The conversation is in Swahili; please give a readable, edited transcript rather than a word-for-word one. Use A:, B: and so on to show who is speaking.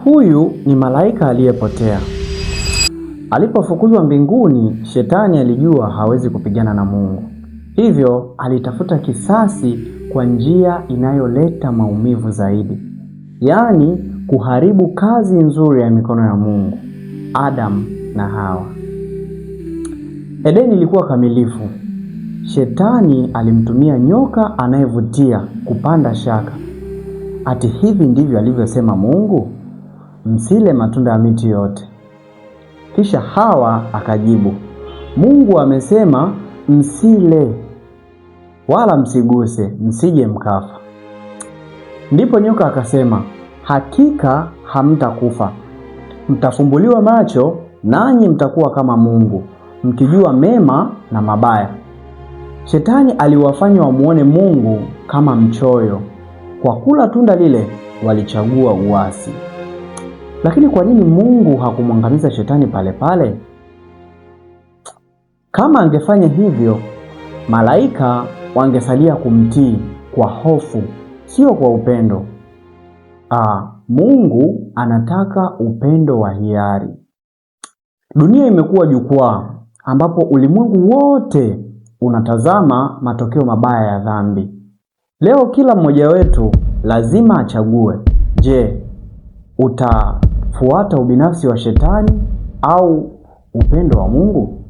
A: Huyu ni malaika aliyepotea. Alipofukuzwa mbinguni, Shetani alijua hawezi kupigana na Mungu. Hivyo alitafuta kisasi kwa njia inayoleta maumivu zaidi. Yaani kuharibu kazi nzuri ya mikono ya Mungu, Adam na Hawa. Edeni ilikuwa kamilifu. Shetani alimtumia nyoka anayevutia kupanda shaka. Ati hivi ndivyo alivyosema Mungu? Msile matunda ya miti yote. Kisha Hawa akajibu, Mungu amesema msile wala msiguse, msije mkafa. Ndipo nyoka akasema, hakika hamtakufa. Mtafumbuliwa macho nanyi mtakuwa kama Mungu, mkijua mema na mabaya. Shetani aliwafanya wamuone Mungu kama mchoyo. Kwa kula tunda lile walichagua uasi. Lakini kwa nini Mungu hakumwangamiza Shetani pale pale? Kama angefanya hivyo, malaika wangesalia kumtii kwa hofu, sio kwa upendo. Mungu anataka upendo wa hiari. Dunia imekuwa jukwaa ambapo ulimwengu wote unatazama matokeo mabaya ya dhambi. Leo kila mmoja wetu lazima achague. Je, utafuata ubinafsi wa Shetani au upendo wa Mungu?